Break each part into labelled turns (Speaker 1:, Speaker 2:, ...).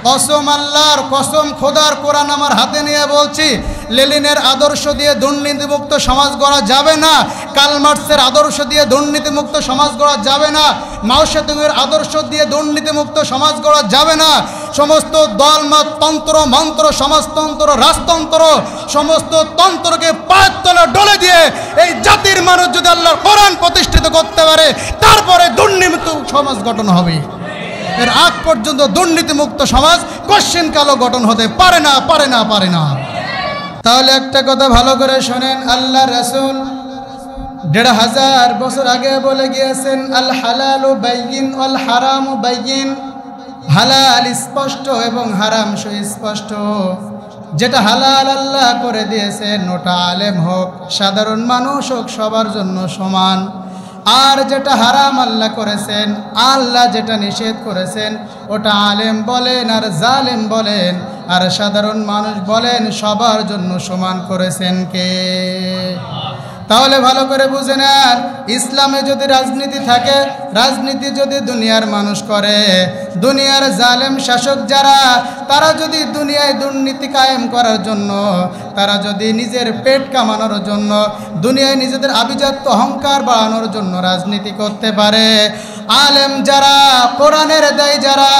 Speaker 1: কসম আল্লাহর কসম, খোদার কোরআন আমার হাতে নিয়ে বলছি, লেনিনের আদর্শ দিয়ে দুর্নীতিমুক্ত সমাজ গড়া যাবে না, কার্ল মার্কসের আদর্শ দিয়ে দুর্নীতিমুক্ত সমাজ গড়া যাবে না, মাও সেতুংয়ের আদর্শ দিয়ে দুর্নীতিমুক্ত সমাজ গড়া যাবে না। সমস্ত দলমত, তন্ত্র মন্ত্র, সমাজতন্ত্র, রাজতন্ত্র, সমস্ত তন্ত্রকে পায়ের তলে ডলে দিয়ে এই জাতির মানুষ যদি আল্লাহর কোরআন প্রতিষ্ঠিত করতে পারে, তারপরে দুর্নীতিমুক্ত সমাজ গঠন হবে। এর আগ পর্যন্ত দুর্নীতিমুক্ত সমাজ কোশ্চিনকালও গঠন হতে পারে না, পারে না, পারে না। তাহলে একটা কথা ভালো করে শোনেন, আল্লাহ রাসূল ১৫০০ বছর আগে বলে গিয়েছেন, আল হালালু বাইয়িন ওয়াল হারামু বাইয়িন। হালাল স্পষ্ট এবং হারাম সুস্পষ্ট। যেটা হালাল আল্লাহ করে দিয়েছেন ওটা আলেম হোক, সাধারণ মানুষ হোক, সবার জন্য সমান। আর যেটা হারাম আল্লাহ করেছেন, আল্লাহ যেটা নিষেধ করেছেন, ওটা আলেম বলেন আর জালেম বলেন আর সাধারণ মানুষ বলেন, সবার জন্য সমান করেছেন কে? তাহলে ভালো করে বুঝে নেন, ইসলামে যদি রাজনীতি থাকে, রাজনীতি যদি দুনিয়ার মানুষ করে, দুনিয়ার জালেম শাসক যারা, তারা যদি দুনিয়ায় দুর্নীতি কায়েম করার জন্য, তারা যদি নিজের পেট কামানোর জন্য, দুনিয়ায় নিজেদের আভিজাত্য অহংকার বাড়ানোর জন্য রাজনীতি করতে পারে, আলেম যারা, কোরআনের দায়ী যারা,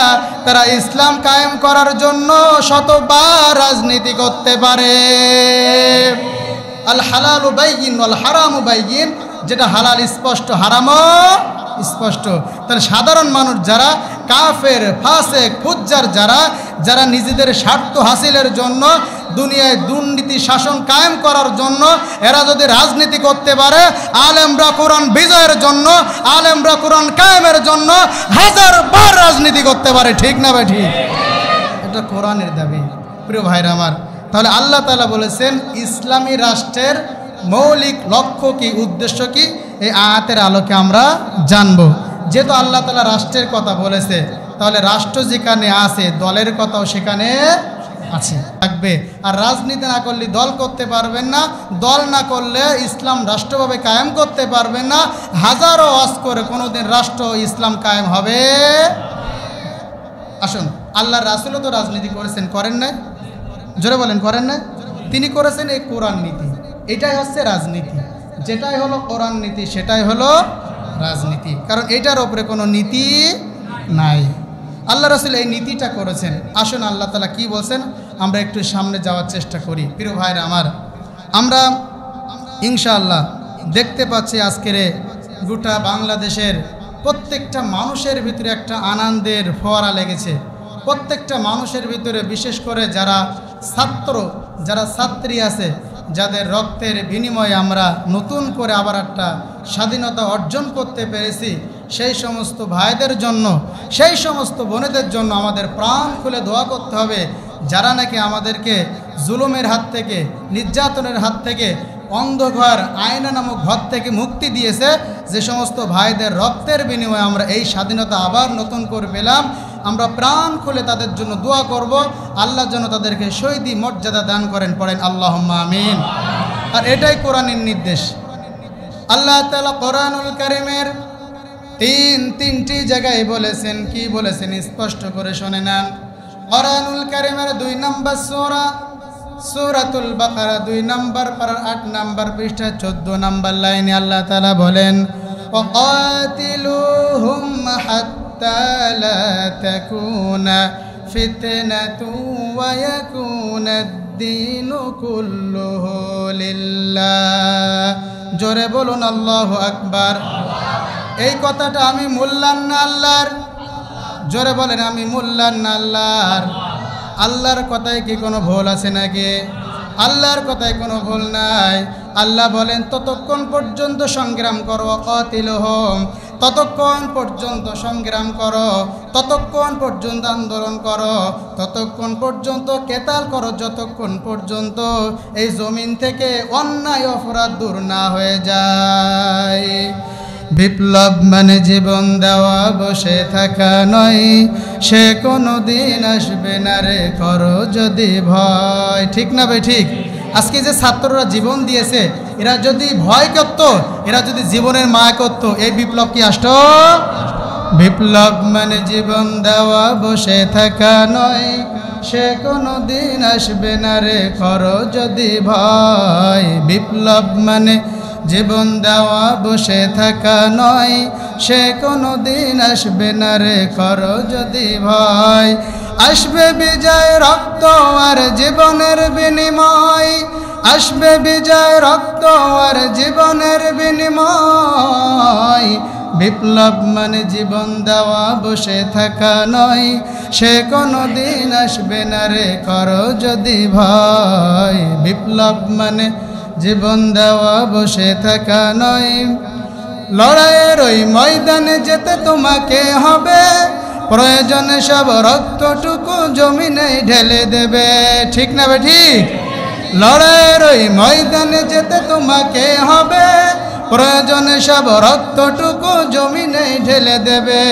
Speaker 1: তারা ইসলাম কায়েম করার জন্য শতবার রাজনীতি করতে পারে। আল হালালু বাইয়িন ওয়াল হারামু বাইয়িন। যেটা হালাল স্পষ্ট, হারামও স্পষ্ট। তাহলে সাধারণ মানুষ যারা, কাফের, ফাসেক, ফুজ্জার যারা, যারা নিজেদের স্বার্থ হাসিলের জন্য, দুনিয়ায় দুর্নীতি শাসন কায়েম করার জন্য এরা যদি রাজনীতি করতে পারে, আলেমরা কোরআন বিজয়ের জন্য, আলেমরা কোরআন কায়েমের জন্য হাজারবার রাজনীতি করতে পারে। ঠিক না ভাই? ঠিক। এটা কোরআনের দাবি। প্রিয় ভাইরা আমার, তাহলে আল্লাহ তাআলা বলেছেন ইসলামী রাষ্ট্রের মৌলিক লক্ষ্য কি, উদ্দেশ্য কি, এই আয়াতের আলোকে আমরা জানব। যেহেতু আল্লাহ তাআলা রাষ্ট্রের কথা বলেছে, তাহলে রাষ্ট্র যেখানে আছে দলের কথাও সেখানে আছে, থাকবে। আর রাজনীতি না করলে দল করতে পারবেন না, দল না করলে ইসলাম রাষ্ট্রভাবে কায়েম করতে পারবেন না। হাজারো ওয়াজ করে কোনোদিন রাষ্ট্র ইসলাম কায়েম হবে? আসুন, আল্লাহর রাসূলও তো রাজনীতি করেছেন, করেন না? জোরে বলেন, করেন না? তিনি করেছেন এই কোরআন নীতি। এটাই হচ্ছে রাজনীতি। যেটাই হলো কোরআন নীতি সেটাই হলো রাজনীতি, কারণ এটার ওপরে কোনো নীতি নাই। আল্লাহ রাসূল এই নীতিটা করেছেন। আসুন আল্লাহ তাআলা কি বলছেন আমরা একটু সামনে যাওয়ার চেষ্টা করি। প্রিয় ভাইরা আমার, আমরা ইনশাআল্লাহ দেখতে পাচ্ছি আজকের গোটা বাংলাদেশের প্রত্যেকটা মানুষের ভিতরে একটা আনন্দের ফোয়ারা লেগেছে। প্রত্যেকটা মানুষের ভিতরে, বিশেষ করে যারা ছাত্র, যারা ছাত্রী আছে, যাদের রক্তের বিনিময়ে আমরা নতুন করে আবার একটা স্বাধীনতা অর্জন করতে পেরেছি, সেই সমস্ত ভাইদের জন্য, সেই সমস্ত বোনেদের জন্য আমাদের প্রাণ খুলে দোয়া করতে হবে, যারা নাকি আমাদেরকে জুলুমের হাত থেকে, নির্যাতনের হাত থেকে, অন্ধকার আয়না নামক ঘর থেকে মুক্তি দিয়েছে। যে সমস্ত ভাইদের রক্তের বিনিময়ে আমরা এই স্বাধীনতা আবার নতুন করে পেলাম, আমরা প্রাণ খুলে তাদের জন্য দোয়া করব, আল্লাহ যেন তাদেরকে শহীদি মর্যাদা দান করেন। পড়েন আল্লাহুম্মা আমিন। আর এটাই কোরআনের নির্দেশ। আল্লাহ তাআলা কোরআনুল কারীমের তিনটি জায়গায় বলেছেন। কি বলেছেন স্পষ্ট করে শুনে নেন। কোরআনুল কারীমের ২ নম্বর সূরা, সূরাতুল বাকারা ২ নম্বর পারার ৮ নম্বর পৃষ্ঠা ১৪ নম্বর লাইনে আল্লাহ তাআলা বলেন, ওয়াকাতিলুহুম হাত্তা লা তাকুনা ফিতনাতু ওয়া ইয়াকুনাদ-দীনু কুল্লুহু লিল্লাহ। জোরে বলুন আল্লাহু আকবার। এই কথাটা আমি মোল্লার না আল্লাহর? জোরে বলেন, আমি মোল্লার না আল্লাহর? আল্লাহর কথায় কি কোনো ভুল আছে নাকি? আল্লাহর কথায় কোনো ভুল নাই। আল্লাহ বলেন ততক্ষণ পর্যন্ত সংগ্রাম করো, কাতিলহুম, ততক্ষণ পর্যন্ত সংগ্রাম করো, ততক্ষণ পর্যন্ত আন্দোলন করো, ততক্ষণ পর্যন্ত কেতাল করো, যতক্ষণ পর্যন্ত এই জমিন থেকে অন্যায় অপরাধ দূর না হয়ে যায়। বিপ্লব মানে জীবন দেওয়া, বসে থাকা নয়, সে কোনো দিন আসবে না রে, করো যদি ভয়। ঠিক না ভাই? ঠিক। আজকে যে ছাত্ররা জীবন দিয়েছে, এরা যদি ভয় করত, এরা যদি জীবনের মায়া করত, এই বিপ্লব কি আসতো? বিপ্লব মানে জীবন দেওয়া বসে থাকা নয়, সে কোনো দিন আসবে না রে করো যদি ভয়। বিপ্লব মানে জীবন দেওয়া বসে থাকা নয়, সে কোনো দিন আসবে না রে করো যদি ভয়। আসবে বিজয় রক্ত আর জীবনের বিনিময়, আসবে বিজয় রক্ত আর জীবনের বিনিময়। বিপ্লব মানে জীবন দেওয়া বসে থাকা নয়, সে কোনো দিন আসবে না রে করো যদি ভয়। বিপ্লব মানে জীবন দেওয়া বসে থাকা নয়, লড়াইয়ের ওই ময়দানে যেতে তোমাকে হবে, প্রয়োজনে সব রক্তটুকু জমিনে ঢেলে দেবে। ঠিক না বে ঠিক? লড়াইয়ের ওই ময়দানে যেতে তোমাকে হবে, প্রয়োজনে সব রক্তটুকু জমিনে ঢেলে দেবে।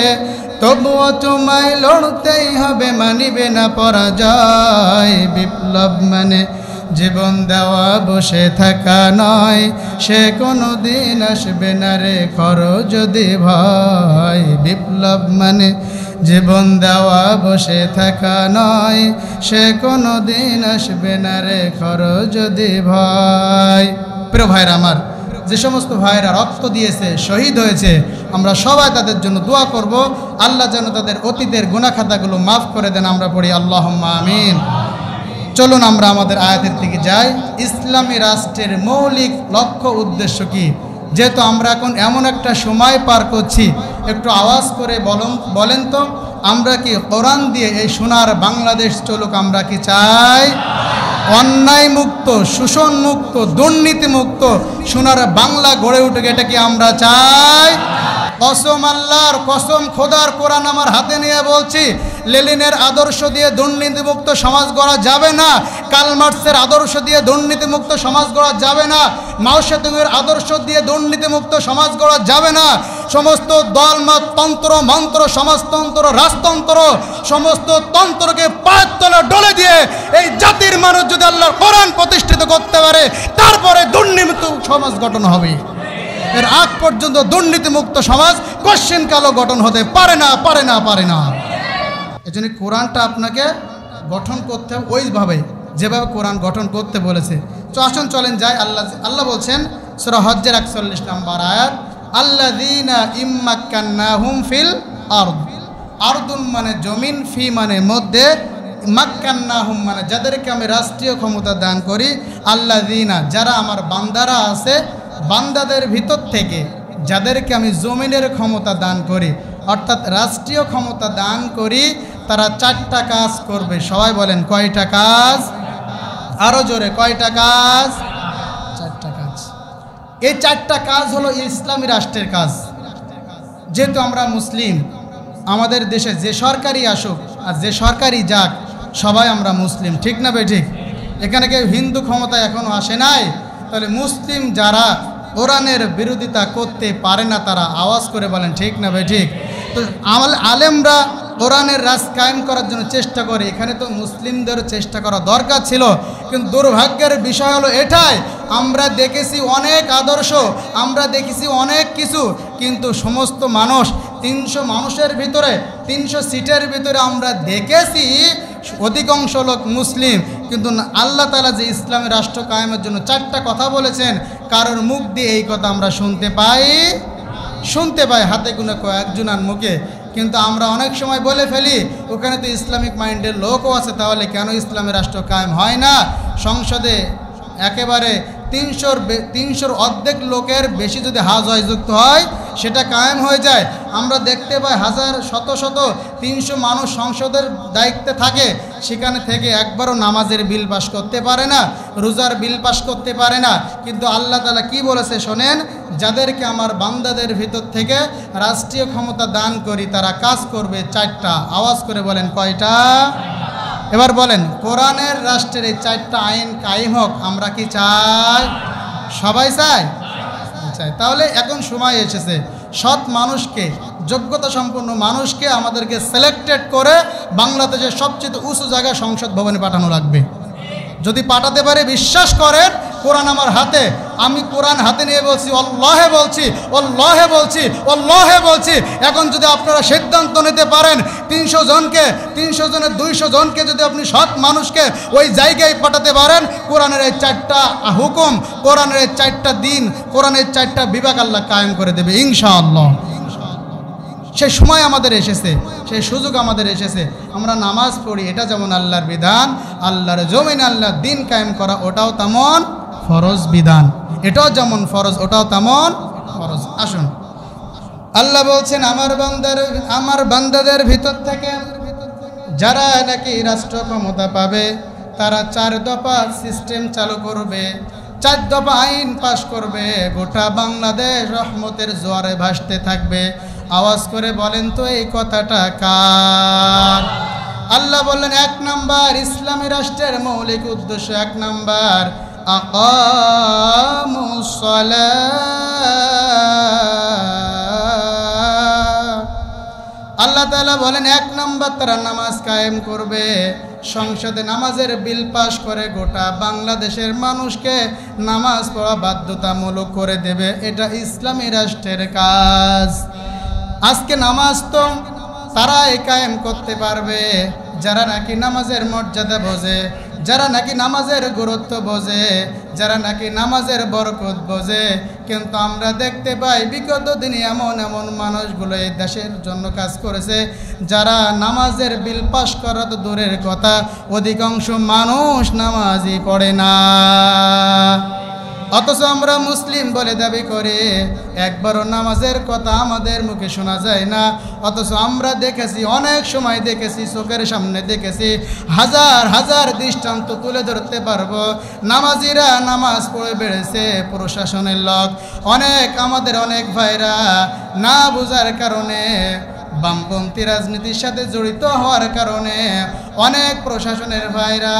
Speaker 1: তবুও তোমায় লড়তেই হবে, মানিবে না পরাজয়। বিপ্লব মানে জীবন দেওয়া বসে থাকা নয়, সে কোনো দিন আসবে না রে করো যদি ভয়। বিপ্লব মানে জীবন দেওয়া বসে থাকা নয়, সে কোনো দিন আসবে না রে করো যদি ভয়। প্রিয় ভাইরা আমার, যে সমস্ত ভাইরা রক্ত দিয়েছে, শহীদ হয়েছে, আমরা সবাই তাদের জন্য দোয়া করব, আল্লাহ যেন তাদের অতীতের গুনাহ খাতাগুলো মাফ করে দেন। আমরা পড়ি আল্লাহুম্মা আমিন। চলুন আমরা আমাদের আয়াতের দিকে যাই। ইসলামী রাষ্ট্রের মৌলিক লক্ষ্য উদ্দেশ্য কি? যেহেতু আমরা এখন এমন একটা সময় পার করছি, একটু আওয়াজ করে বলেন তো, আমরা কি কোরআন দিয়ে এই সোনার বাংলাদেশ চলুক আমরা কি চাই? অন্যায় মুক্ত, শোষণ মুক্ত, দুর্নীতি মুক্ত সোনার বাংলা গড়ে উঠুক, এটা কি আমরা চাই? কসম আল্লাহর, কসম খোদার, কোরআন আমার হাতে নিয়ে বলছি, লেনিনের আদর্শ দিয়ে দুর্নীতিমুক্ত সমাজ গড়া যাবে না, কার্ল মার্কসের আদর্শ দিয়ে দুর্নীতিমুক্ত সমাজ গড়া যাবে না, মাও সেতুংয়ের আদর্শ দিয়ে দুর্নীতিমুক্ত সমাজ গড়া যাবে না। সমস্ত দলমত, তন্ত্র মন্ত্র, সমাজতন্ত্র, রাজতন্ত্র, সমস্ত তন্ত্রকে পায়ের তলে ডলে দিয়ে এই জাতির মানুষ যদি আল্লাহর কোরআন প্রতিষ্ঠিত করতে পারে, তারপরে দুর্নীতিমুক্ত সমাজ গঠন হবে। এর আগ পর্যন্ত দুর্নীতিমুক্ত সমাজ কোশ্চিনকালও গঠন হতে পারে না, পারে না, পারে না। এজন্য কোরআনটা আপনাকে গঠন করতে হবে ওইভাবে, যেভাবে কোরআন গঠন করতে বলেছে। তো আসুন চলেন যাই। আল্লাহ বলছেন সূরা হজ্জের 41 নম্বর আয়াত, আল্লাযীনা ইম্মাক্কান্নাহুম ফিল আরদ। আরদুন মানে জমিন, ফি মানে মধ্যে, মাক্কান্নাহুম মানে যাদেরকে আমি রাষ্ট্রীয় ক্ষমতা দান করি, আল্লাযীনা যারা আমার বান্দারা আছে, বান্দাদের ভিতর থেকে যাদেরকে আমি জমিনের ক্ষমতা দান করি, অর্থাৎ রাষ্ট্রীয় ক্ষমতা দান করি, তারা 4টা কাজ করবে। সবাই বলেন কয়টা কাজ? আরো জোরে, কয়টা কাজ? 4টা কাজ। এই 4টা কাজ হলো ইসলামী রাষ্ট্রের কাজ। যেহেতু আমরা মুসলিম, আমাদের দেশে যে সরকারই আসুক আর যে সরকারই যাক, সবাই আমরা মুসলিম। ঠিক না ভাই? ঠিক। এখানে কেউ হিন্দু ক্ষমতা এখনো আসে নাই। তাহলে মুসলিম যারা কোরআনের বিরোধিতা করতে পারে না, তারা আওয়াজ করে বলেন ঠিক না ভাই? ঠিক। তো আলেমরা কোরআনের রাজ কায়েম করার জন্য চেষ্টা করে, এখানে তো মুসলিমদের চেষ্টা করা দরকার ছিল। কিন্তু দুর্ভাগ্যের বিষয় হলো এটাই, আমরা দেখেছি অনেক আদর্শ, আমরা দেখেছি অনেক কিছু, কিন্তু সমস্ত মানুষ, 300 মানুষের ভিতরে, 300 সিটের ভিতরে আমরা দেখেছি অধিকাংশ লোক মুসলিম। কিন্তু আল্লাহ তাআলা যে ইসলামী রাষ্ট্র কায়েমের জন্য 4টা কথা বলেছেন, কারোর মুখ দিয়ে এই কথা আমরা শুনতে পাই হাতে গোনা কয়েকজনের মুখে। কিন্তু আমরা অনেক সময় বলে ফেলি, ওখানে তো ইসলামিক মাইন্ডের লোকও আছে, তাহলে কেন ইসলামী রাষ্ট্র কায়েম হয় না? সংসদে একেবারে 300-র অর্ধেক লোকের বেশি যদি হাজয় যুক্ত হয়, সেটা কায়েম হয়ে যায়। আমরা দেখতে পাই হাজার শত 300 মানুষ সংসদের দায়িত্বে থাকে, সেখানে থেকে একবারও নামাজের বিল পাস করতে পারে না, রোজার বিল পাস করতে পারে না। কিন্তু আল্লাহ তাআলা কি বলেছে শোনেন, যাদেরকে আমার বান্দাদের ভিতর থেকে রাষ্ট্রীয় ক্ষমতা দান করি, তারা কাজ করবে 4টা। আওয়াজ করে বলেন কয়টা? এবার বলেন, কোরআনের রাষ্ট্রের এই 4টা আইন কায়েম হোক, আমরা কি চাই? সবাই চাই? চাই। তাহলে এখন সময় এসেছে সৎ মানুষকে, যোগ্যতা সম্পন্ন মানুষকে আমাদেরকে সিলেক্টেড করে বাংলাদেশের সবচেয়ে উঁচু জায়গায় সংসদ ভবনে পাঠানো লাগবে। যদি পাঠাতে পারে, বিশ্বাস করেন কোরআন আমার হাতে, আমি কোরআন হাতে নিয়ে বলছি আল্লাহে বলছি, আল্লাহে বলছি, আল্লাহে বলছি। এখন যদি আপনারা সিদ্ধান্ত নিতে পারেন 300 জনকে, 300 জনের 200 জনকে যদি আপনি সৎ মানুষকে ওই জায়গায় পাঠাতে পারেন, কোরআনের এই 4টা হুকুম, কোরআনের এই 4টা দিন, কোরআনের 4টা বিভাগ আল্লাহ কায়েম করে দেবে ইনশাআল্লাহ। সেই সময় আমাদের এসেছে, সেই সুযোগ আমাদের এসেছে। আমরা নামাজ পড়ি, এটা যেমন আল্লাহর বিধান, আল্লাহর জমিন আল্লাহর দিন কায়েম করা ওটাও তেমন ফরজ বিধান, এটাও যেমন ফরজ ওটাও তেমন ফরজ। আসুন, আল্লাহ বলছেন আমার বান্দাদের ভিতর থেকে যারা নাকি রাষ্ট্র ক্ষমতা পাবে তারা 4 দফা সিস্টেম চালু করবে, 4 দফা আইন পাশ করবে, গোটা বাংলাদেশ রহমতের জোয়ারে ভাসতে থাকবে। আওয়াজ করে বলেন তো এই কথাটা কার? আল্লাহ বললেন 1 নাম্বার ইসলামী রাষ্ট্রের মৌলিক উদ্দেশ্য, 1 নাম্বার আকামুস সালাহ। আল্লাহ তাআলা বলেন 1 নাম্বার তারা নামাজ কায়েম করবে, সংসদে নামাজের বিল পাশ করে গোটা বাংলাদেশের মানুষকে নামাজ পড়া বাধ্যতামূলক করে দেবে। এটা ইসলামী রাষ্ট্রের কাজ। আজকে নামাজ তো তারাই কায়েম করতে পারবে যারা নাকি নামাজের মর্যাদা বোঝে, যারা নাকি নামাজের গুরুত্ব বোঝে, যারা নাকি নামাজের বরকত বোঝে। কিন্তু আমরা দেখতে পাই বিগত দিনে এমন এমন মানুষগুলো এই দেশের জন্য কাজ করেছে যারা নামাজের বিল পাস করা তো দূরের কথা, অধিকাংশ মানুষ নামাজই পড়ে না। অথচ আমরা মুসলিম বলে দাবি করে একবারও নামাজের কথা আমাদের মুখে শোনা যায় না। অথচ আমরা দেখেছি, অনেক সময় দেখেছি, চোখের সামনে দেখেছি, হাজার হাজার দৃষ্টান্ত তুলে ধরতে পারবো। নামাজিরা নামাজ পড়ে বেড়েছে, প্রশাসনের লোক আমাদের অনেক ভাইরা না বোঝার কারণে, বামপন্থী রাজনীতির সাথে জড়িত হওয়ার কারণে অনেক প্রশাসনের ভাইরা,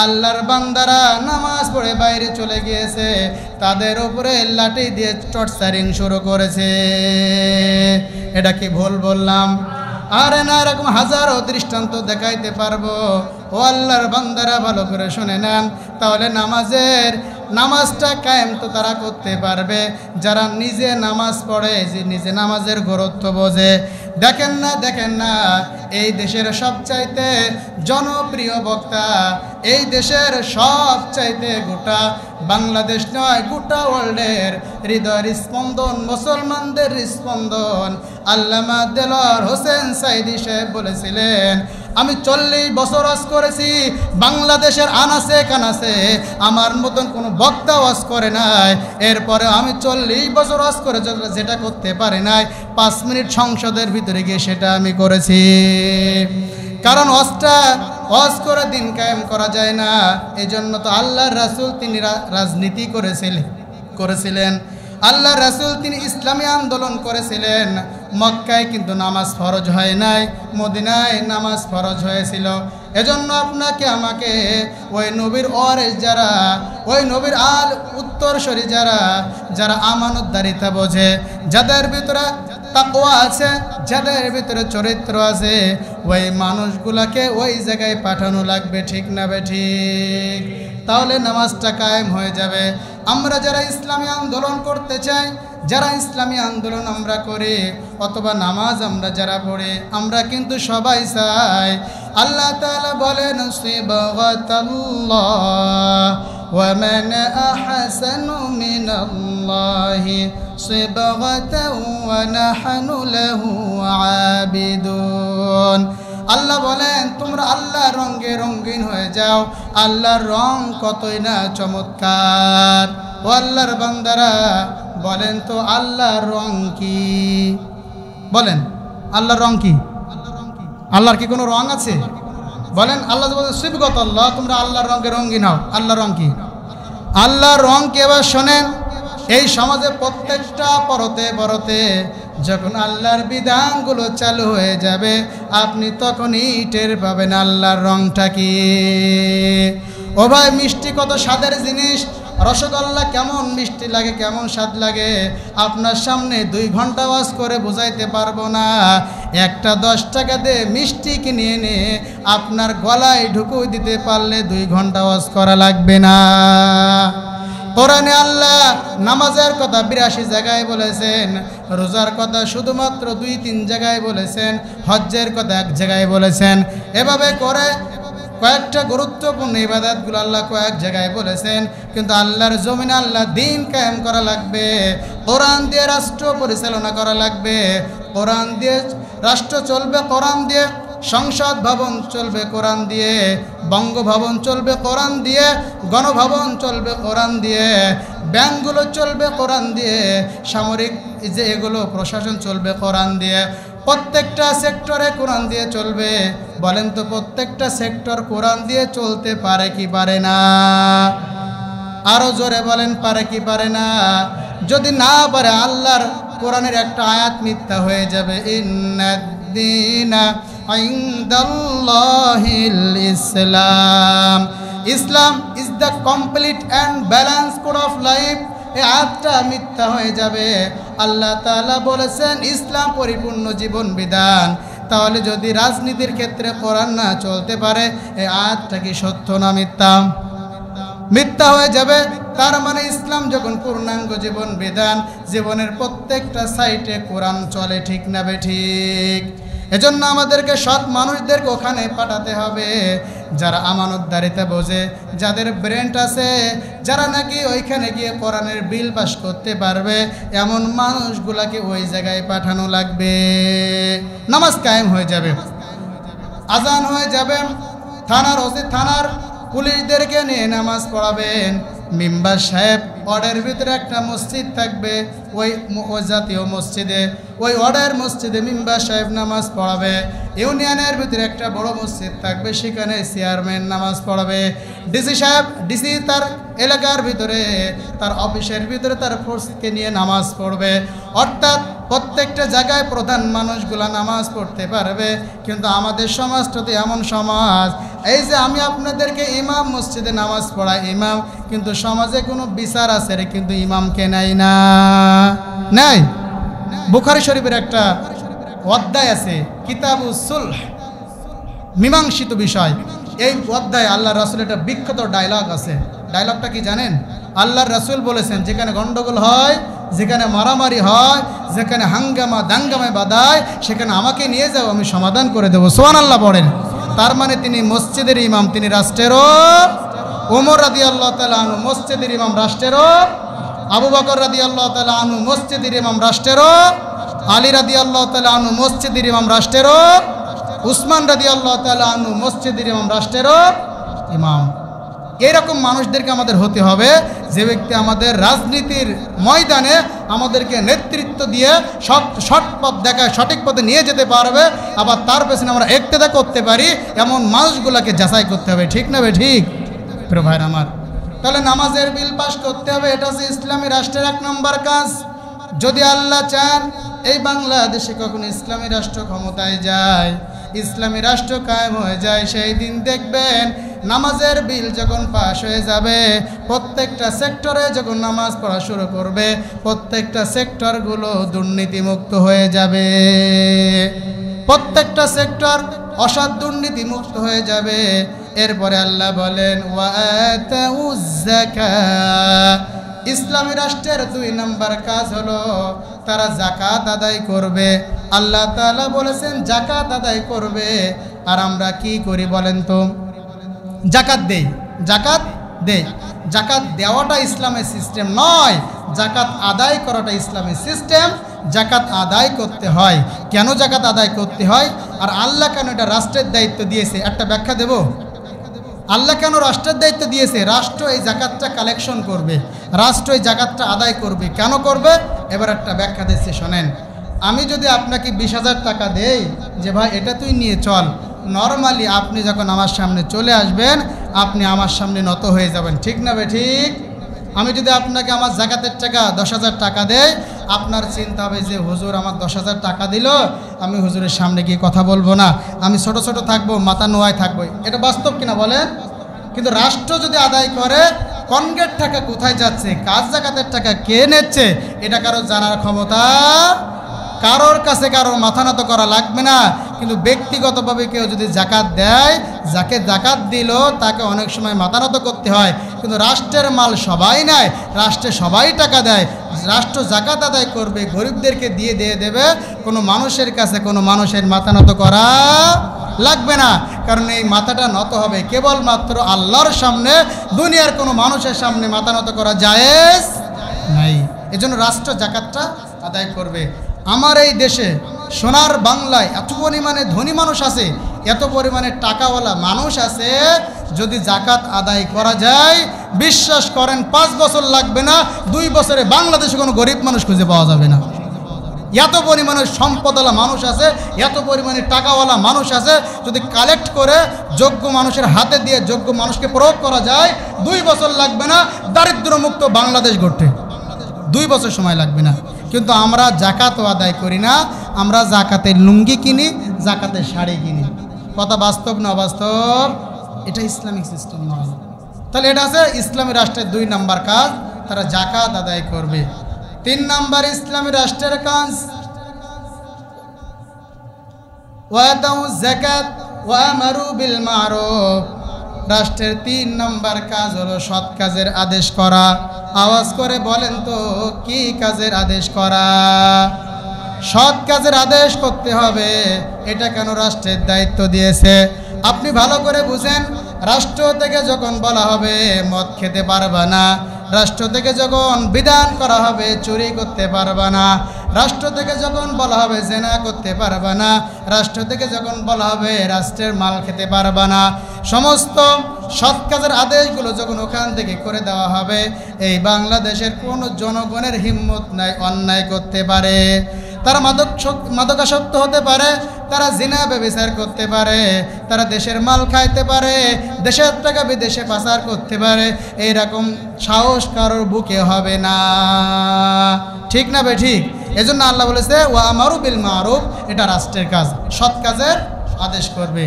Speaker 1: আল্লাহর বান্দারা নামাজ পড়ে বাইরে চলে গিয়েছে, তাদের উপরে লাঠি দিয়ে টর্চারিং শুরু করেছে। এটা কি ভুল বললাম? আরে না, এরকম হাজারো দৃষ্টান্ত দেখাইতে পারবো। ও আল্লাহর বান্দারা ভালো করে শুনে নেন, তাহলে নামাজটা কায়েম তো তারা করতে পারবে যারা নিজে নামাজ পড়ে, যে নিজে নামাজের গুরুত্ব বোঝে। দেখেন না এই দেশের সবচাইতে জনপ্রিয় বক্তা, এই দেশের সবচাইতে গোটা বাংলাদেশ নয় গোটা ওয়ার্ল্ডের হৃদয়ের স্পন্দন, মুসলমানদের স্পন্দন, আল্লামা দেলোয়ার হোসেন সাইদি সাহেব বলেছিলেন, আমি 40 বছর ওয়াজ করেছি, বাংলাদেশের আনাচে কানাচে আমার মতন কোনো বক্তা ওয়াজ করে নাই। এরপরে আমি 40 বছর ওয়াজ করে যেটা করতে পারি নাই, 5 মিনিট সংসদের ভিতরে গিয়ে সেটা আমি করেছি। কারণ ওয়াজ করে দিন কায়েম করা যায় না। এই জন্য তো আল্লাহর রাসূল তিনি রাজনীতি করেছিলেন। আল্লাহর রাসূল তিনি ইসলামী আন্দোলন করেছিলেন। মক্কায় কিন্তু নামাজ ফরজ হয় নাই, মদিনায় নামাজ ফরজ হয়েছিল। এজন্য আপনাকে আমাকে ওই নবীর ওয়ারিস যারা, ওই নবীর উত্তরসূরি যারা আমানতদারিতা বোঝে, যাদের ভিতরে তাকওয়া আছে, যাদের ভিতরে চরিত্র আছে, ওই মানুষগুলাকে ওই জায়গায় পাঠানো লাগবে। ঠিক না ঠিক? তাহলে নামাজটা কায়েম হয়ে যাবে। আমরা যারা ইসলামী আন্দোলন করতে চাই, যারা ইসলামী আন্দোলন আমরা করি অথবা নামাজ আমরা যারা পড়ি, আমরা কিন্তু সবাই চাই আল্লাহ তাআলা বলেন সিবগাতাল্লাহ ওয়া মান আহসানু মিনাল্লাহি সিবগাতাও ওয়া নাহনু লাহু আবিদুন। আল্লাহ বলেন তোমরা আল্লাহর রঙে রঙিন হয়ে যাও, আল্লাহর রং কতই না চমৎকার। ও আল্লাহর বান্দারা বলেন তো আল্লাহর রং কি? বলেন আল্লাহর রং কি? আল্লাহর কি কোনো রং আছে? বলেন। আল্লাহ বলেন সিবগাতাল্লাহ, তোমরা আল্লাহর রঙে রঙিন হও। আল্লাহর রং কি? আল্লাহর রং কি? এবার শোনেন, এই সমাজে প্রত্যেকটা পরতে যখন আল্লাহর বিধানগুলো চালু হয়ে যাবে, আপনি তখনই টের পাবেন আল্লাহর রংটা কি। ও ভাই, মিষ্টি কত স্বাদের জিনিস, রসগোল্লা কেমন মিষ্টি লাগে, কেমন স্বাদ লাগে, আপনার সামনে 2 ঘন্টা ওয়াজ করে বোঝাইতে পারবো না। একটা 10 টাকা দিয়ে মিষ্টি কিনে এনে আপনার গলায় ঢুকুই দিতে পারলে 2 ঘন্টা ওয়াজ করা লাগবে না। কোরআনে আল্লাহ নামাজের কথা ৮২ জায়গায় বলেছেন, রোজার কথা শুধুমাত্র ২-৩ জায়গায় বলেছেন, হজ্জের কথা ১ জায়গায় বলেছেন। এভাবে করে কয়েকটা গুরুত্বপূর্ণ ইবাদতগুলো আল্লাহ কয়েক জায়গায় বলেছেন। কিন্তু আল্লাহর জমিনে আল্লাহ দিন কায়েম করা লাগবে, কোরআন দিয়ে রাষ্ট্র পরিচালনা করা লাগবে, কোরআন দিয়ে রাষ্ট্র চলবে, কোরআন দিয়ে সংসদ ভবন চলবে, কোরআন দিয়ে বঙ্গভবন চলবে, কোরআন দিয়ে গণভবন চলবে, কোরআন দিয়ে ব্যাংকগুলো চলবে, কোরআন দিয়ে সামরিক যে এগুলো প্রশাসন চলবে, কোরআন দিয়ে প্রত্যেকটা সেক্টরে কোরআন দিয়ে চলবে। বলেন তো প্রত্যেকটা সেক্টর কোরআন দিয়ে চলতে পারে কি পারে না? আরো জোরে বলেন, পারে কি পারে না? যদি না পারে আল্লাহর কোরআনের একটা আয়াত মিথ্যা হয়ে যাবে। ইন্নাদ-দীনা ইনদাল্লাহিল ইসলাম, Islam is the complete and balance code of life. এই আয়াতটা মিথ্যা হয়ে যাবে। আল্লাহ তাআলা বলেছেন ইসলাম পরিপূর্ণ জীবন বিধান। তাহলে যদি রাজনীতির ক্ষেত্রে কোরআন না চলতে পারে, এই আয়াতটা কি সত্য না মিথ্যা? মিথ্যা হয়ে যাবে। তার মানে ইসলাম যখন পূর্ণাঙ্গ জীবন বিধান, জীবনের প্রত্যেকটা সাইটে কোরআন চলে, ঠিক না বেঠিক? এজন্য আমাদেরকে সৎ মানুষদেরকে ওখানে পাঠাতে হবে, যারা আমানতদারিতা বোঝে, যাদের ব্রেন্ট আছে, যারা নাকি ওইখানে গিয়ে কোরআনের বিল পাস করতে পারবে, এমন মানুষগুলাকে ওই জায়গায় পাঠানো লাগবে। নামাজ কায়েম হয়ে যাবে, আজান হয়ে যাবে, থানার ওসি থানার পুলিশদেরকে নিয়ে নামাজ পড়াবেন। মেম্বার সাহেব ওয়ার্ডের ভিতরে একটা মসজিদ থাকবে, ওই জাতীয় মসজিদে, ওই ওয়ার্ডের মসজিদে মেম্বার সাহেব নামাজ পড়াবে। ইউনিয়নের ভিতরে একটা বড় মসজিদ থাকবে, সেখানে চেয়ারম্যান নামাজ পড়াবে। ডিসি সাহেব, ডিসি তার এলাকার ভিতরে, তার অফিসের ভিতরে তার ফোর্সকে নিয়ে নামাজ পড়বে। অর্থাৎ প্রত্যেকটা জায়গায় প্রধান মানুষগুলা নামাজ পড়তে পারবে। কিন্তু আমাদের সমাজটা তো এমন সমাজ, এই যে আমি আপনাদেরকে ইমাম মসজিদে নামাজ পড়াই ইমাম, কিন্তু সমাজে কোনো বিচার আছে রে, কিন্তু ইমামকে নাই না, নাই। বুখারী শরীফের একটা অধ্যায় আছে, কিতাবুস সুলহ, মীমাংসিত বিষয়। এই অধ্যায়ে আল্লাহ রাসূলের একটা বিখ্যাত ডায়লগ আছে। ডায়লগটা কি জানেন? আল্লাহর রাসূল বলেছেন, যেখানে গন্ডগোল হয়, যেখানে মারামারি হয়, যেখানে হাঙ্গামা দাঙ্গামায় বাধায়, সেখানে আমাকে নিয়ে যাও, আমি সমাধান করে দেবো। সুবহানাল্লাহ পড়েন। তার মানে তিনি মসজিদের ইমাম, তিনি রাষ্ট্রেরও। ওমর রাদিয়াল্লাহু তাআলা আনহু মসজিদের ইমাম, রাষ্ট্রেরও। আবু বকর রাদিয়াল্লাহু তাআলা আনহু মসজিদের ইমাম, রাষ্ট্রেরও। আলী রাদিয়াল্লাহু তাআলা আনহু মসজিদের ইমাম, রাষ্ট্রেরও। উসমান রাদিয়াল্লাহু তাআলা আনহু মসজিদের ইমাম, রাষ্ট্রেরও ইমাম। এইরকম মানুষদেরকে আমাদের হতে হবে, যে ব্যক্তি আমাদের রাজনীতির ময়দানে আমাদেরকে নেতৃত্ব দিয়ে সৎ পথ দেখায়, সঠিক পথে নিয়ে যেতে পারবে, আবার তার পেছনে আমরা ইক্তেদা করতে পারি, এমন মানুষগুলোকে যাচাই করতে হবে, ঠিক না ঠিক? প্রিয় ভাইরা আমার, তাহলে নামাজের বিল পাস করতে হবে, এটা হচ্ছে ইসলামী রাষ্ট্রের 1 নম্বর কাজ। যদি আল্লাহ চান এই বাংলাদেশে কখনো ইসলামী রাষ্ট্র ক্ষমতায় যায়, ইসলামী রাষ্ট্র কায়েম হয়ে যায়, সেই দিন দেখবেন নামাজের বিল যখন পাস হয়ে যাবে, প্রত্যেকটা সেক্টরে যখন নামাজ পড়া শুরু করবে, প্রত্যেকটা সেক্টরগুলো দুর্নীতিমুক্ত হয়ে যাবে, প্রত্যেকটা সেক্টর অসৎ দুর্নীতিমুক্ত হয়ে যাবে। এরপরে আল্লাহ বলেন ওয়াতাউজ যাকাত, ইসলামী রাষ্ট্রের 2 নম্বর কাজ হলো তারা যাকাত আদায় করবে। আল্লাহ তাআলা বলেছেন যাকাত আদায় করবে। আর আমরা কি করি বলেন তো? যাকাত দেই, যাকাত দেই। যাকাত দেওয়াটা ইসলামের সিস্টেম নয়, যাকাত আদায় করাটা ইসলামের সিস্টেম। যাকাত আদায় করতে হয়। কেন যাকাত আদায় করতে হয়, আর আল্লাহ কেন এটা রাষ্ট্রের দায়িত্ব দিয়েছে, একটা ব্যাখ্যা দেব। আল্লাহ কেন রাষ্ট্রের দায়িত্ব দিয়েছে? রাষ্ট্র এই যাকাতটা কালেকশন করবে, রাষ্ট্র এই যাকাতটা আদায় করবে। কেন করবে? এবার একটা ব্যাখ্যা দিচ্ছি, শোনেন। আমি যদি আপনাকে 20,000 টাকা দেই যে ভাই এটা তুই নিয়ে চল, নর্মালি আপনি যখন আমার সামনে চলে আসবেন, আপনি আমার সামনে নত হয়ে যাবেন, ঠিক না ঠিক? আমি যদি আপনাকে আমার যাকাতের টাকা 10,000 টাকা দেই, আপনার চিন্তা হবে যে হুজুর আমার 10,000 টাকা দিল, আমি হুজুরের সামনে গিয়ে কথা বলবো না, আমি ছোট ছোট থাকবো, মাথা নোয়ায় থাকবো। এটা বাস্তব কিনা বলেন? কিন্তু রাষ্ট্র যদি আদায় করে, কনগেট টাকা কোথায় যাচ্ছে, কার যাকাতের টাকা কে নিচ্ছে, এটা কারো জানার ক্ষমতা কারোর কাছে কারোর মাথা নত করা লাগবে না। কিন্তু ব্যক্তিগতভাবে কেউ যদি জাকাত দেয়, যাকে জাকাত দিল তাকে অনেক সময় মাথানত করতে হয়, কিন্তু রাষ্ট্রের মাল সবাই নেয়, রাষ্ট্রে সবাই টাকা দেয়, রাষ্ট্র জাকাত আদায় করবে, গরিবদেরকে দিয়ে দেবে, কোনো মানুষের কাছে কোনো মানুষের মাথানত করা লাগবে না। কারণ এই মাথাটা নত হবে কেবলমাত্র আল্লাহর সামনে, দুনিয়ার কোনো মানুষের সামনে মাথা নত করা জায়েজ নাই। এজন্য রাষ্ট্র জাকাতটা আদায় করবে। আমার এই দেশে সোনার বাংলায় এত পরিমাণে ধনী মানুষ আছে, এত পরিমাণে টাকাওয়ালা মানুষ আছে, যদি জাকাত আদায় করা যায় বিশ্বাস করেন 5 বছর লাগবে না, 2 বছরে বাংলাদেশে কোনো গরিব মানুষ খুঁজে পাওয়া যাবে না। এত পরিমাণে সম্পদওয়ালা মানুষ আছে, এত পরিমাণে টাকাওয়ালা মানুষ আছে, যদি কালেক্ট করে যোগ্য মানুষের হাতে দিয়ে যোগ্য মানুষকে প্রয়োগ করা যায় 2 বছর লাগবে না দারিদ্র্যমুক্ত বাংলাদেশ গড়তে, 2 বছর সময় লাগবে না। কিন্তু আমরা জাকাতও আদায় করি না, আমরা জাকাতের লুঙ্গি কিনি, জাকাতের শাড়ি কিনি। কথা বাস্তব না অবাস্তব? এটা ইসলামিক সিস্টেম নয়। তাহলে এটা আছে ইসলামী রাষ্ট্রের 2 নাম্বার কাজ, তারা জাকাত আদায় করবে। 3 নাম্বার ইসলামী রাষ্ট্রের কাজ ওয়াতাউ যাকাত ওয়া আমারু বিল মারুফ। রাষ্ট্রের 3 নাম্বার কাজ হলো সৎ কাজের আদেশ করা। আওয়াজ করে বলেন তো কি কাজের আদেশ করা? সৎ কাজের আদেশ করতে হবে। এটা কেন রাষ্ট্রের দায়িত্ব দিয়েছে আপনি ভালো করে বুঝেন। রাষ্ট্র থেকে যখন বলা হবে মদ খেতে পারবা না, রাষ্ট্র থেকে যখন বিধান করা হবে চুরি করতে পারবা না, রাষ্ট্র থেকে যখন বলা হবে জেনা করতে পারবা না, রাষ্ট্র থেকে যখন বলা হবে রাষ্ট্রের মাল খেতে পারবা না, সমস্ত সৎ কাজের আদেশগুলো যখন ওখান থেকে করে দেওয়া হবে, এই বাংলাদেশের কোনো জনগণের হিম্মত নাই অন্যায় করতে পারে। তারা মাদকাসক্ত হতে পারে, তারা জিনা ব্যভিচার করতে পারে, তারা দেশের মাল খাইতে পারে, দেশের টাকা বিদেশে পাচার করতে পারে, এইরকম সাহস কারোর বুকে হবে না। ঠিক না বে ঠিক? এজন্য আল্লাহ বলেছে ওয়া আমারু বিল মারুফ, এটা রাষ্ট্রের কাজ, সৎ কাজের আদেশ করবে।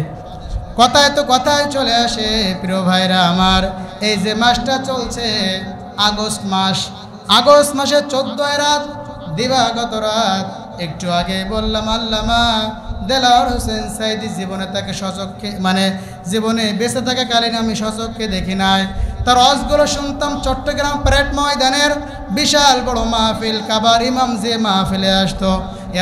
Speaker 1: কথায় তো কথায় চলে আসে প্রিয় ভাইরা আমার, এই যে মাসটা চলছে আগস্ট মাস, আগস্ট মাসের 14 রাত, দিবাগত রাত, একটু আগে বললাম আল্লামা দেলাওয়ার হোসেন সাইদি জীবনে তাকে সচক্ষে, মানে জীবনে বেঁচে থাকাকালীন আমি সচক্ষে দেখি নাই। তার ওয়াজগুলো শুনতাম চট্টগ্রাম প্যারেড ময়দানের বিশাল বড় মাহফিল, কাবার ইমাম যে মাহফিলে আসতো,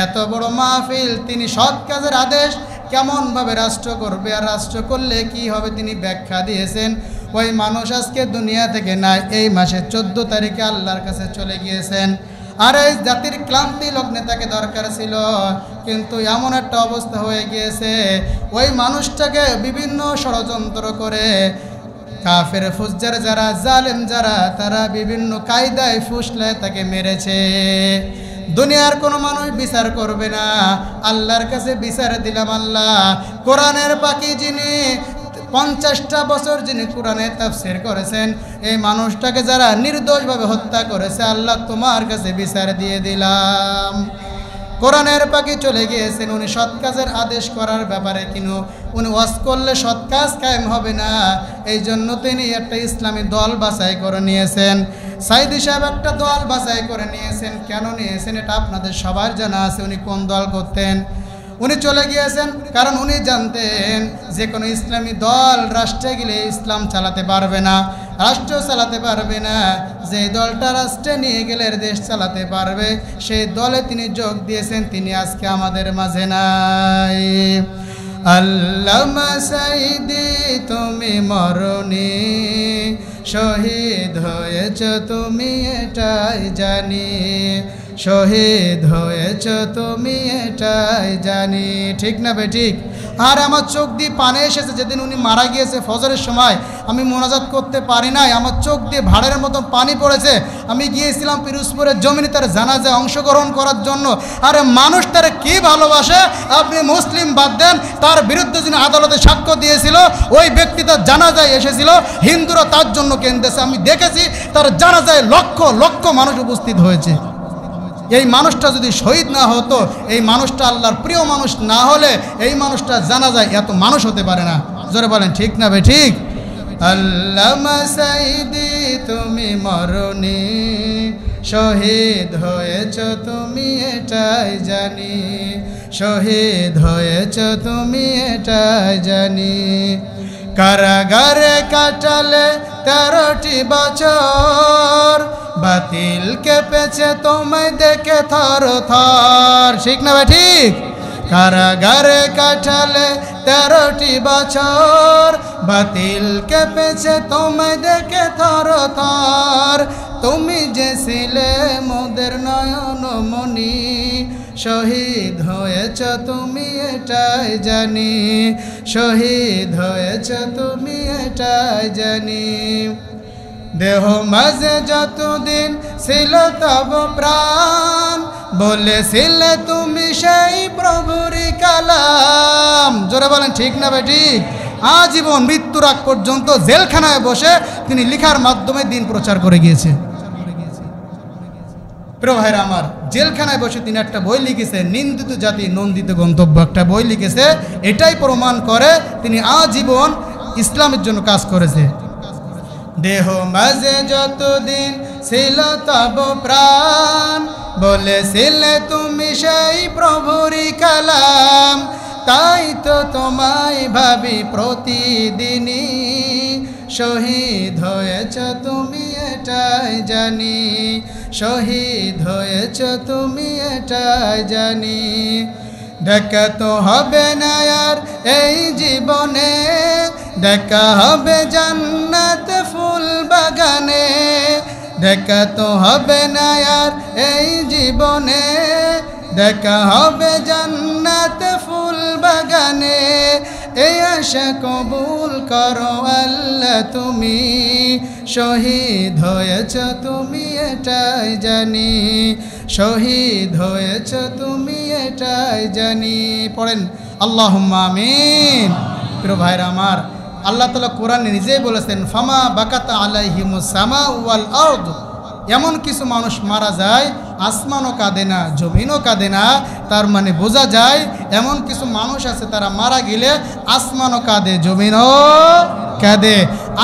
Speaker 1: এত বড় মাহফিল, তিনি সৎ কাজের আদেশ কেমনভাবে রাষ্ট্র করবে আর রাষ্ট্র করলে কি হবে তিনি ব্যাখ্যা দিয়েছেন। ওই মানুষ আজকে দুনিয়া থেকে নাই, এই মাসের 14 তারিখে আল্লাহর কাছে চলে গিয়েছেন। আর এই জাতির ক্লান্তি লগ্নে তাকে দরকার ছিল, কিন্তু এমন একটা অবস্থা হয়ে গিয়েছে ওই মানুষটাকে বিভিন্ন ষড়যন্ত্র করে কাফের ফুজ্জার যারা, জালেম যারা, তারা বিভিন্ন কায়দায় ফুসলায় তাকে মেরেছে। দুনিয়ার কোনো মানুষ বিচার করবে না, আল্লাহর কাছে বিচার দিলাম আল্লাহ। কোরআনের পাখি যিনি 50টা বছর যিনি কোরআনে তাফসীর করেছেন, এই মানুষটাকে যারা নির্দোষভাবে হত্যা করেছে, আল্লাহ তোমার কাছে বিচার দিয়ে দিলাম। কোরআনের পাখি চলে গিয়েছেন, উনি সৎ কাজের আদেশ করার ব্যাপারে, কিন্তু উনি ওয়াজ করলে সৎ কাজ কায়েম হবে না, এই জন্য তিনি একটা ইসলামী দল বাছাই করে নিয়েছেন। সাইদি সাহেব একটা দল বাছাই করে নিয়েছেন। কেন নিয়েছেন এটা আপনাদের সবার জানা আছে। উনি কোন দল করতেন? উনি চলে গিয়েছেন কারণ উনি জানতেন যে কোনো ইসলামী দল রাষ্ট্রে গেলে ইসলাম চালাতে পারবে না, রাষ্ট্র চালাতে পারবে না। যে দলটা রাষ্ট্রে নিয়ে গেলে দেশ চালাতে পারবে, সেই দলে তিনি যোগ দিয়েছেন। তিনি আজকে আমাদের মাঝে নাই। আল্লামা সাইদি তুমি মরনি, শহীদ হয়েছ তুমি এটাই জানি, শহীদ হয়েছ তুমি এটাই জানি। ঠিক না বে ঠিক? আর আমার চোখ দিয়ে পানি এসেছে যেদিন উনি মারা গিয়েছে ফজরের সময়, আমি মোনাজাত করতে পারি নাই, আমার চোখ দিয়ে ভাড়ের মতো পানি পড়েছে। আমি গিয়েছিলাম পিরোজপুরের জমিনে তার জানাজায় অংশগ্রহণ করার জন্য। আরে মানুষ তারা কি ভালোবাসে, আপনি মুসলিম বাদ দেন, তার বিরুদ্ধে যিনি আদালতে সাক্ষ্য দিয়েছিল ওই ব্যক্তি তার জানাজায় এসেছিল, হিন্দুরা তার জন্য কেন্দ্রেছে। আমি দেখেছি তার জানাজায় লক্ষ লক্ষ মানুষ উপস্থিত হয়েছে। এই মানুষটা যদি শহীদ না হতো, এই মানুষটা আল্লাহর প্রিয় মানুষ না হলে এই মানুষটা জানাজায় এত মানুষ হতে পারে না। জোরে বলেন ঠিক না ভাই ঠিক? আল্লামা সাইদি তুমি মরনি, শহীদ হয়েছ তুমি এটাই জানি, শহীদ হয়েছ তুমি এটাই জানি। কারাগারে কাটালে 13টি বছর, বাতিল কেঁপেছে তোমায় দেখে থর থর, ঠিক না ভাই ঠিক? কারাগারে কাটালে 13টি বছর, বাতিল কেঁপেছে তোমায় দেখে থর থর। তুমি যে ছিলে মোদের নয়নমণি, শহীদ হয়েছ তুমি এটাই জানি, শহীদ হয়েছ তুমি এটাই জানি। দেহ মাঝে যতদিন ছিল তব প্রাণ, বলেছিলে তুমি সেই প্রভুরই কালাম। জোরে বলেন ঠিক না ভাই ঠিক? আজীবন মৃত্যুর আগ পর্যন্ত জেলখানায় বসে তিনি লিখার মাধ্যমে দিন প্রচার করে গিয়েছে। প্রিয় ভাইরা আমার, জেলখানায় বসে তিনি একটা বই লিখেছে, নিন্দিত জাতি নন্দিত গন্তব্য, একটা বই লিখেছে। এটাই প্রমাণ করে তিনি আজীবন ইসলামের জন্য কাজ করেছে। দেহ মাঝে যতদিন ছিল তব প্রাণ, বলেছিলে তুমি সেই প্রভুরই কালাম। তাই তো তোমায় ভাবি প্রতিদিনই, শহীদ হয়েছ তুমি এটাই জানি, শহীদ হয়েছ তুমি এটাই জানি। দেখা তো হবে না আর এই জীবনে, দেখা হবে জান্নাত ফুল বাগানে। দেখা তো হবে না আর এই জীবনে, দেখা হবে জান্নাত ফুল বাগানে। এই আশা কবুল করো আল্লাহ তুমি, শহীদ হয়েছ তুমি এটাই জানি, শহীদ হয়েছ তুমি এটাই জানি। পড়েন আল্লাহুম্মা আমিন। প্রিয় ভাইরা আমার, আল্লাহ তাআলা কোরআনে নিজেই বলেছেন, ফামা বাকাতা আলাইহিমুস সামাউ ওয়াল আরদ। এমন কিছু মানুষ মারা যায়, আসমানও কাঁদে না, জমিনও কাঁদে না। তার মানে বোঝা যায় এমন কিছু মানুষ আছে তারা মারা গেলে আসমানও কাঁদে, জমিনও কাঁদে।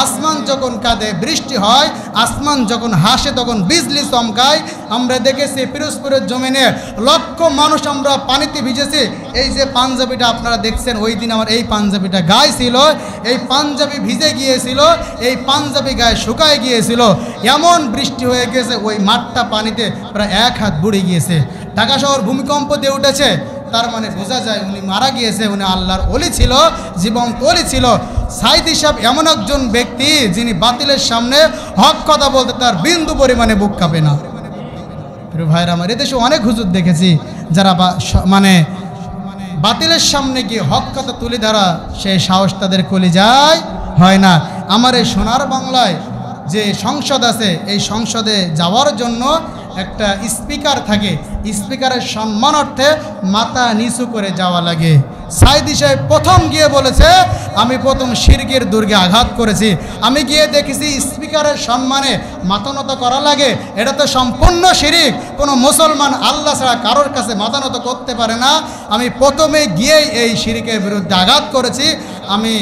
Speaker 1: আসমান যখন কাঁদে বৃষ্টি হয়, আসমান যখন হাসে তখন বিজলি চমকায়। আমরা দেখেছি পিরোজপুরের জমিনে লক্ষ মানুষ আমরা পানিতে ভিজেছি। এই যে পাঞ্জাবিটা আপনারা দেখছেন, ওই দিন আমার এই পাঞ্জাবিটা গায়ে ছিল, এই পাঞ্জাবি ভিজে গিয়েছিল, এই পাঞ্জাবি গায়ে শুকায় গিয়েছিল। এমন বৃষ্টি হয়ে গেছে ওই মাঠটা পানিতে প্রায় 1 হাত বুড়ে গিয়েছে। ঢাকা শহর ভূমিকম্প দিয়ে উঠেছে। তার মানে বোঝা যায় উনি মারা গিয়েছে, উনি আল্লাহর ওলি ছিল, জীবন্ত ওলি ছিল। সাইদি সাহেব এমন একজন ব্যক্তি যিনি বাতিলের সামনে হক কথা বলতে তার বিন্দু পরিমাণে বুক কাঁপে না। প্রিয় ভাইরা আমার, এদেশে অনেক হুজুর দেখেছি যারা মানে বাতিলের সামনে গিয়ে হক কথা তুলে ধরা সেই সাহস তাদের কলিজায় হয় না। আমার এই সোনার বাংলায় যে সংসদ আছে, এই সংসদে যাওয়ার জন্য একটা স্পিকার থাকে, স্পিকারের সম্মানার্থে মাথা নিচু করে যাওয়া লাগে। সাইদি সাহেব প্রথম গিয়ে বলেছে, আমি প্রথম শিরকের দুর্গে আঘাত করেছি। আমি গিয়ে দেখেছি স্পিকারের সম্মানে মাথা নত করা লাগে, এটা তো সম্পূর্ণ শিরিক। কোনো মুসলমান আল্লাহ ছাড়া কারোর কাছে মাথা নত করতে পারে না। আমি প্রথমে গিয়েই এই শিরিকের বিরুদ্ধে আঘাত করেছি। আমি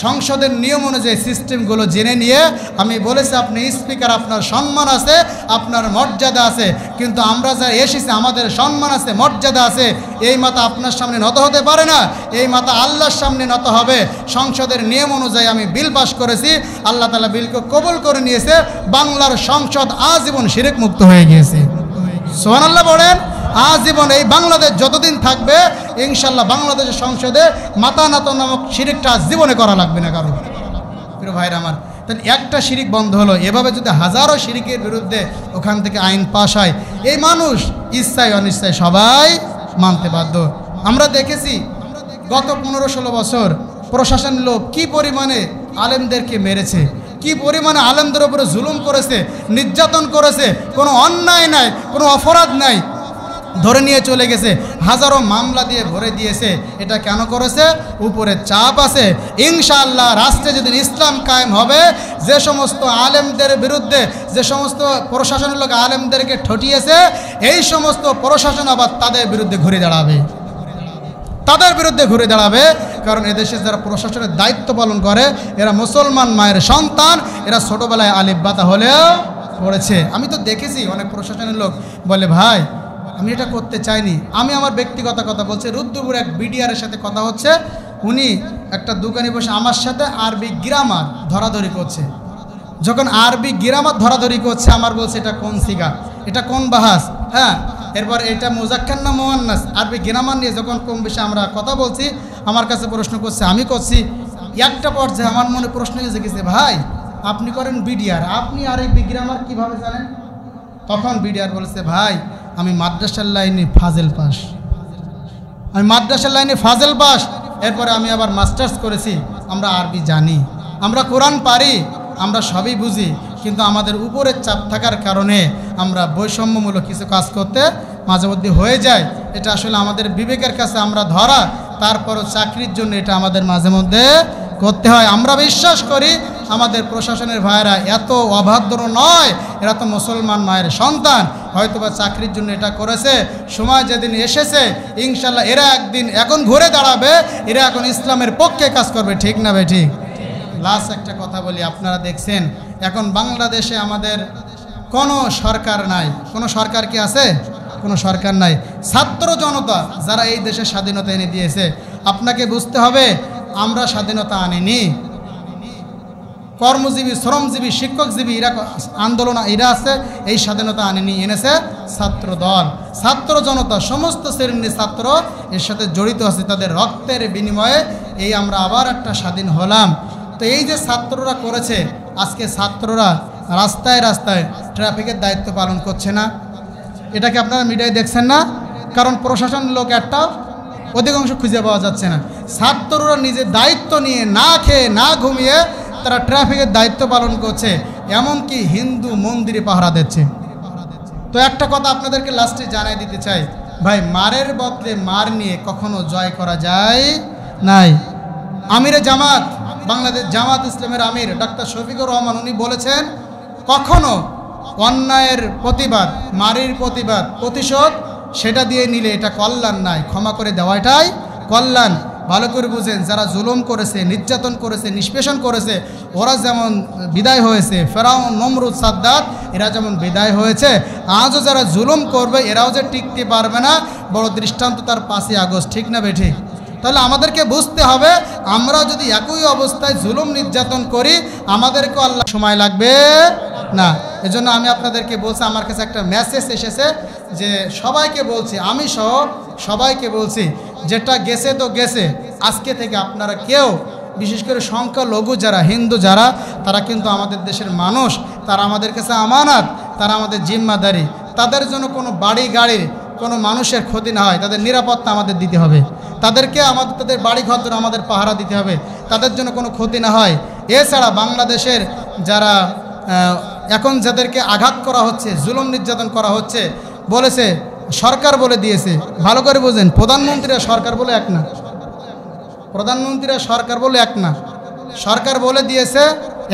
Speaker 1: সংসদের নিয়ম অনুযায়ী সিস্টেমগুলো জেনে নিয়ে আমি বলেছি, আপনি স্পিকার, আপনার সম্মান আছে, আপনার মর্যাদা আছে, কিন্তু আমরা যা এসেছি আমাদের সম্মান আছে, মর্যাদা আছে। এই মাথা আপনার সামনে নত হতে পারে না, এই মাথা আল্লাহর সামনে নত হবে। সংসদের নিয়ম অনুযায়ী আমি বিল পাস করেছি, আল্লাহ তাআলা বিলকে কবুল করে নিয়েছে। বাংলার সংসদ আজীবন শিরক মুক্ত হয়ে গিয়েছে। সুবহানাল্লাহ বলেন। আজীবন এই বাংলাদেশ যতদিন থাকবে ইনশাল্লাহ বাংলাদেশের সংসদে মাথা নত নামক শিরিকটা জীবনে করা লাগবে না কারো। প্রিয় ভাইরা আমার, তাহলে একটা শিরিক বন্ধ হলো। এভাবে যদি হাজারো শিরিকের বিরুদ্ধে ওখান থেকে আইন পাশ হয়, এই মানুষ ইচ্ছায় অনিচ্ছায় সবাই মানতে বাধ্য। আমরা দেখেছি গত 15-16 বছর প্রশাসনের লোক কি পরিমাণে আলেমদেরকে মেরেছে, কি পরিমাণে আলেমদের উপরে জুলুম করেছে, নির্যাতন করেছে। কোনো অন্যায় নাই, কোনো অপরাধ নাই, ধরে নিয়ে চলে গেছে, হাজারো মামলা দিয়ে ভরে দিয়েছে। এটা কেন করেছে? উপরে চাপ আছে। ইনশাআল্লাহ রাষ্ট্রে যেদিন ইসলাম কায়েম হবে, যে সমস্ত আলেমদের বিরুদ্ধে, যে সমস্ত প্রশাসনের লোক আলেমদেরকে ঠটিয়েছে, এই সমস্ত প্রশাসন আবার তাদের বিরুদ্ধে ঘুরে দাঁড়াবে, তাদের বিরুদ্ধে ঘুরে দাঁড়াবে। কারণ এদেশে যারা প্রশাসনের দায়িত্ব পালন করে এরা মুসলমান মায়ের সন্তান, এরা ছোটোবেলায় আলিফ বাতা হলেও করেছে। আমি তো দেখেছি অনেক প্রশাসনের লোক বলে ভাই আমি এটা করতে চাইনি। আমি আমার ব্যক্তিগত কথা বলছি, রুদ্রপুর এক বিডিআরের সাথে কথা হচ্ছে, উনি একটা দোকানে বসে আমার সাথে আরবি গ্রামার ধরাধরি করছে। যখন আরবি গ্রামার ধরাধরি করছে আমার বলছে এটা কোন সিগা, এটা কোন বাহাস, হ্যাঁ এরপর এটা মুজাক্কার না মুয়ান্নাস, আরবি গ্রামার নিয়ে যখন কম বেশি আমরা কথা বলছি আমার কাছে প্রশ্ন করছে, আমি করছি। একটা পর্যায়ে আমার মনে প্রশ্ন এসে গেছে, ভাই আপনি করেন বিডিআর, আপনি আরবি গ্রামার কীভাবে জানেন? তখন বিডিআর বলেছে, ভাই আমি মাদ্রাসার লাইনে ফাজেল পাস, আমি মাদ্রাসার লাইনে ফাজেল পাস, এরপরে আমি আবার মাস্টার্স করেছি। আমরা আরবি জানি, আমরা কোরআন পারি, আমরা সবই বুঝি, কিন্তু আমাদের উপরের চাপ থাকার কারণে আমরা বৈষম্যমূলক কিছু কাজ করতে মাঝে মধ্যে হয়ে যায়। এটা আসলে আমাদের বিবেকের কাছে আমরা ধরা, তারপরও চাকরির জন্য এটা আমাদের মাঝে মধ্যে করতে হয়। আমরা বিশ্বাস করি আমাদের প্রশাসনের ভাইয়েরা এত অবাধ্য নয়, এরা তো মুসলমান মায়ের সন্তান, হয়তোবা চাকরির জন্য এটা করেছে। সময় যেদিন এসেছে ইনশাল্লাহ এরা একদিন এখন ঘুরে দাঁড়াবে, এরা এখন ইসলামের পক্ষে কাজ করবে, ঠিক না ভাই? ঠিক। লাস্ট একটা কথা বলি, আপনারা দেখছেন এখন বাংলাদেশে আমাদের কোনো সরকার নাই। কোনো সরকার কি আছে? কোনো সরকার নাই। ছাত্র জনতা যারা এই দেশে স্বাধীনতা এনে দিয়েছে, আপনাকে বুঝতে হবে আমরা স্বাধীনতা আনিনি। কর্মজীবী, শ্রমজীবী, শিক্ষকজীবী এরা আন্দোলন এরা আছে, এই স্বাধীনতা আনেনি, এনেছে ছাত্র দল, ছাত্র জনতা, সমস্ত শ্রেণীর ছাত্র এর সাথে জড়িত আছে, তাদের রক্তের বিনিময়ে এই আমরা আবার একটা স্বাধীন হলাম। তো এই যে ছাত্ররা করেছে, আজকে ছাত্ররা রাস্তায় রাস্তায় ট্রাফিকের দায়িত্ব পালন করছে না, এটাকে আপনারা মিডিয়ায় দেখছেন না? কারণ প্রশাসন লোক একটা অধিকাংশ খুঁজে পাওয়া যাচ্ছে না। ছাত্ররা নিজের দায়িত্ব নিয়ে না খেয়ে না ঘুমিয়ে তারা ট্রাফিকের দায়িত্ব পালন করছে, এমনকি হিন্দু মন্দিরে পাহারা দিচ্ছে। তো একটা কথা আপনাদেরকে লাস্টে জানাই দিতে চাই, ভাই মারের বদলে মার নিয়ে কখনো জয় করা যায় নাই। আমিরে জামাত, বাংলাদেশ জামাত ইসলামের আমির ডাক্তার শফিকুর রহমান উনি বলেছেন, কখনো অন্যায়ের প্রতিবাদ, মারির প্রতিবাদ, প্রতিশোধ সেটা দিয়ে নিলে এটা কল্যাণ নাই, ক্ষমা করে দেওয়াটাই কল্যাণ। ভালো করে বুঝেন, যারা জুলুম করেছে, নির্যাতন করেছে, নিষ্পেষণ করেছে, ওরা যেমন বিদায় হয়েছে, ফেরাউন, নমরুদ, সাদ্দাত এরা যেমন বিদায় হয়েছে, আজও যারা জুলুম করবে এরাও যে টিকতে পারবে না, বড় দৃষ্টান্ত তার 5ই আগস্ট, ঠিক না বেঠিক? তাহলে আমাদেরকে বুঝতে হবে, আমরা যদি একই অবস্থায় জুলুম নির্যাতন করি আমাদেরকেও আল্লাহ সময় লাগবে না। এজন্য আমি আপনাদেরকে বলছি, আমার কাছে একটা মেসেজ এসেছে যে সবাইকে বলছি, আমি সহ সবাইকে বলছি, যেটা গেছে তো গেছে, আজকে থেকে আপনারা কেউ, বিশেষ করে সংখ্যালঘু যারা, হিন্দু যারা, তারা কিন্তু আমাদের দেশের মানুষ, তারা আমাদের কাছে আমানত, তারা আমাদের জিম্মাদারি, তাদের জন্য কোনো বাড়ি গাড়ির কোনো মানুষের ক্ষতি না হয়, তাদের নিরাপত্তা আমাদের দিতে হবে, তাদেরকে তাদের বাড়ি ঘর আমাদের পাহারা দিতে হবে, তাদের জন্য কোনো ক্ষতি না হয়। এছাড়া বাংলাদেশের যারা এখন যাদেরকে আঘাত করা হচ্ছে, জুলুম নির্যাতন করা হচ্ছে, বলেছে সরকার বলে দিয়েছে, ভালো করে বোঝেন, প্রধানমন্ত্রীরা সরকার বলে এক না, প্রধানমন্ত্রীরা সরকার বলে এক না। সরকার বলে দিয়েছে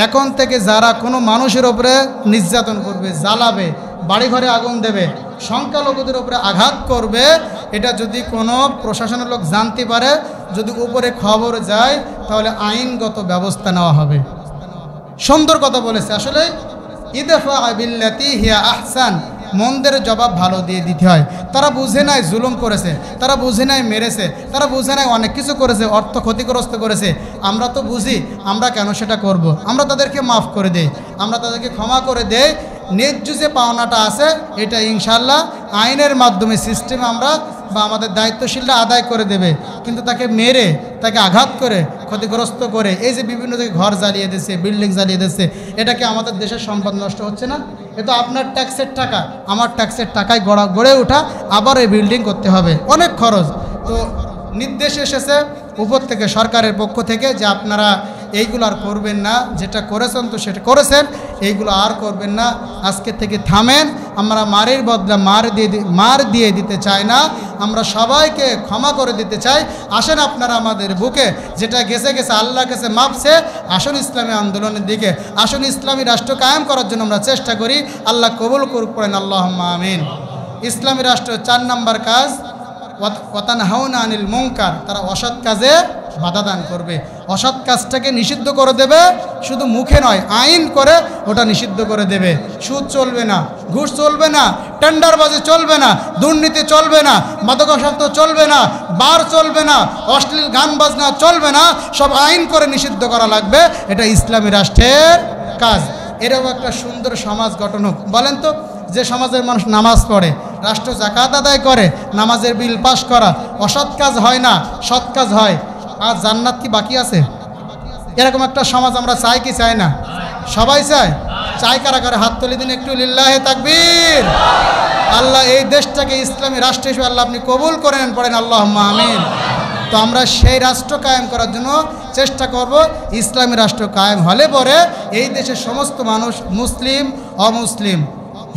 Speaker 1: এখন থেকে যারা কোনো মানুষের উপরে নির্যাতন করবে, জ্বালাবে, বাড়িঘরে আগুন দেবে, সংখ্যালঘুদের উপরে আঘাত করবে, এটা যদি কোনো প্রশাসনের লোক জানতে পারে, যদি উপরে খবর যায়, তাহলে আইনগত ব্যবস্থা নেওয়া হবে। সুন্দর কথা বলেছে। আসলে ইদফা বিল্লাতি হিয়া আহসান, মন্দের জবাব ভালো দিয়ে দিতে হয়। তারা বুঝে নাই জুলুম করেছে, তারা বুঝে নাই মেরেছে, তারা বুঝে নাই অনেক কিছু করেছে, অর্থ ক্ষতিগ্রস্ত করেছে। আমরা তো বুঝি, আমরা কেন সেটা করব? আমরা তাদেরকে মাফ করে দেই, আমরা তাদেরকে ক্ষমা করে দেই। ন্যায্য যে পাওনাটা আছে এটা ইনশাল্লাহ আইনের মাধ্যমে, সিস্টেমে আমরা বা আমাদের দায়িত্বশীলরা আদায় করে দেবে। কিন্তু তাকে মেরে, তাকে আঘাত করে, ক্ষতিগ্রস্ত করে, এই যে বিভিন্ন জায়গায় ঘর জ্বালিয়ে দিচ্ছে, বিল্ডিং জ্বালিয়ে দিচ্ছে, এটাকে আমাদের দেশের সম্পদ নষ্ট হচ্ছে না? এ তো আপনার ট্যাক্সের টাকা, আমার ট্যাক্সের টাকায় গড়ে ওঠা, আবার এই বিল্ডিং করতে হবে, অনেক খরচ। তো নির্দেশ এসেছে উপর থেকে, সরকারের পক্ষ থেকে, যে আপনারা এইগুলো আর করবেন না, যেটা করেছেন তো সেটা করেছেন, এইগুলো আর করবেন না, আজকে থেকে থামেন। আমরা মারের বদলা মার দিয়ে দিতে চাই না, আমরা সবাইকে ক্ষমা করে দিতে চাই। আসেন আপনারা আমাদের বুকে, যেটা গেছে গেছে, আল্লাহর কাছে মাপছে, আসুন ইসলামী আন্দোলনের দিকে, আসুন ইসলামী রাষ্ট্র কায়েম করার জন্য আমরা চেষ্টা করি। আল্লাহ কবুল করুক, পড়েন আল্লাহুম্মা আমিন। ইসলামী রাষ্ট্র 4 নম্বর কাজ, ওয়াতানহাউনা আনিল মুনকার, তারা অসৎ কাজে বাধা দান করবে। অসৎ কাজটাকে নিষিদ্ধ করে দেবে, শুধু মুখে নয় আইন করে ওটা নিষিদ্ধ করে দেবে। সুদ চলবে না, ঘুষ চলবে না, টেন্ডারবাজি চলবে না, দুর্নীতি চলবে না, মাদকাসক্ত চলবে না, বার চলবে না, অশ্লীল গান বাজনা চলবে না, সব আইন করে নিষিদ্ধ করা লাগবে। এটা ইসলামী রাষ্ট্রের কাজ। এরকম একটা সুন্দর সমাজ গঠন হোক। বলেন তো, যে সমাজের মানুষ নামাজ পড়ে, রাষ্ট্র যাকাত আদায় করে, নামাজের বিল পাস করা, অসৎ কাজ হয় না, সৎ কাজ হয়, আর জান্নাত কি বাকি আছে? এরকম একটা সমাজ আমরা চাই কি চাই না? সবাই চায়। চাই কারা কারা? হাত তুলে দিন একটু, লিল্লাহে তাকবীর। আল্লাহ এই দেশটাকে ইসলামী রাষ্ট্র হিসেবে আল্লাহ আপনি কবুল করেন, পড়েন আল্লাহুম্মা আমিন। তো আমরা সেই রাষ্ট্র কায়েম করার জন্য চেষ্টা করব। ইসলামী রাষ্ট্র কায়েম হলে পরে এই দেশের সমস্ত মানুষ, মুসলিম অমুসলিম,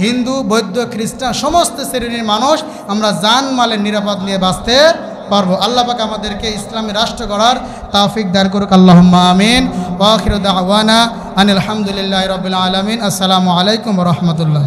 Speaker 1: হিন্দু বৌদ্ধ খ্রিস্টান, সমস্ত শ্রেণীর মানুষ আমরা জানমালের নিরাপদ নিয়ে বাঁচতে পারবো। আল্লাহ পাক আমাদেরকে ইসলামী রাষ্ট্র গড়ার তৌফিক দান করুক, আল্লাহুম্মা আমিন। ওয়া আখিরু দাওয়ানা আনিল হামদুলিল্লাহি রাব্বিল আলামিন। আসসালামু আলাইকুম ওয়া রাহমাতুল্লাহ।